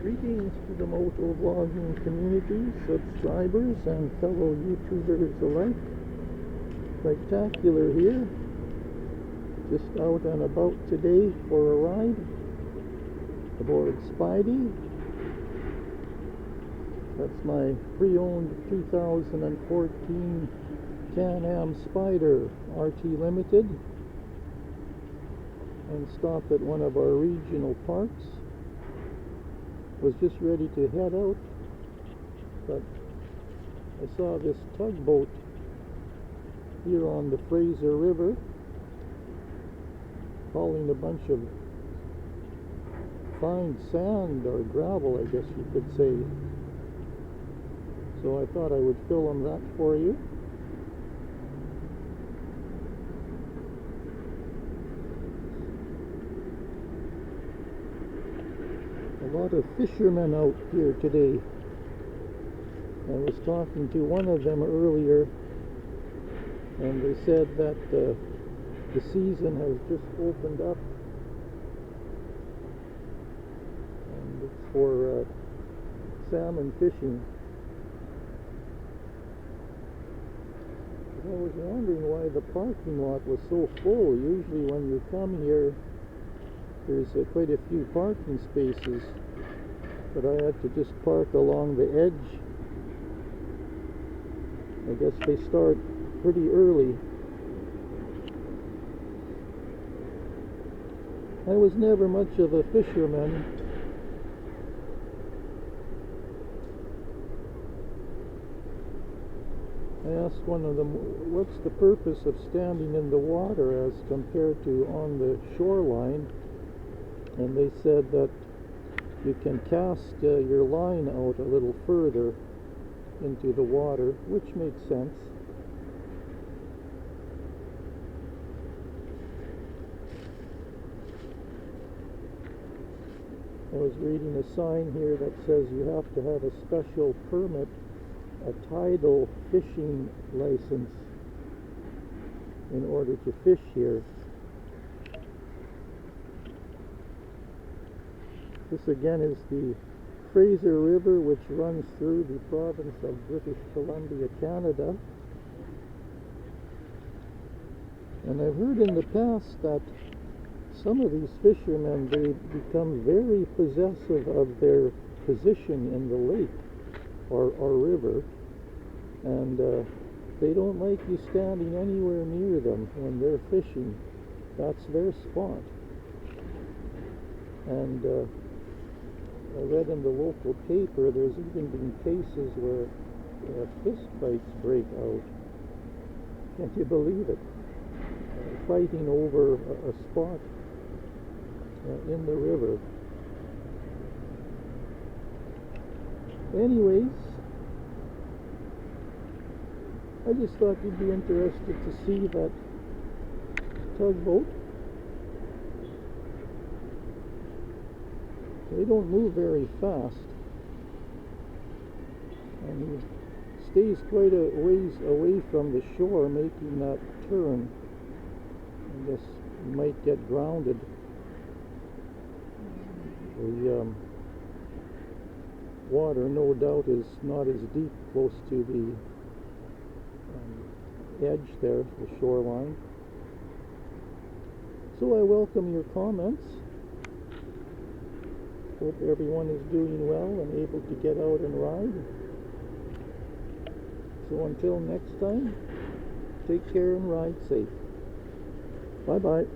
Greetings to the motovlogging community, subscribers and fellow YouTubers alike. Spectacular here. Just out and about today for a ride aboard Spidey. That's my pre-owned 2014 Can-Am Spyder RT Limited. And stopped at one of our regional parks. Was just ready to head out, but I saw this tugboat here on the Fraser River hauling a bunch of fine sand or gravel, I guess you could say. So I thought I would film that for you. A lot of fishermen out here today. I was talking to one of them earlier, and they said that the season has just opened up, and it's for salmon fishing. I was wondering why the parking lot was so full. Usually when you come here, there's quite a few parking spaces, but I had to just park along the edge. I guess they start pretty early. I was never much of a fisherman. I asked one of them, what's the purpose of standing in the water as compared to on the shoreline? And they said that you can cast your line out a little further into the water, which makes sense. I was reading a sign here that says you have to have a special permit, a tidal fishing license, in order to fish here. This again is the Fraser River, which runs through the province of British Columbia, Canada. And I've heard in the past that some of these fishermen, they become very possessive of their position in the lake or river, and they don't like you standing anywhere near them when they're fishing. That's their spot. And I read in the local paper there's even been cases where fist fights break out. Can't you believe it? Fighting over a spot in the river. Anyways, I just thought you'd be interested to see that tugboat. They don't move very fast, and he stays quite a ways away from the shore, making that turn. I guess you might get grounded. The water, no doubt, is not as deep close to the edge there, the shoreline. So I welcome your comments. Hope everyone is doing well and able to get out and ride. So until next time, take care and ride safe. Bye-bye.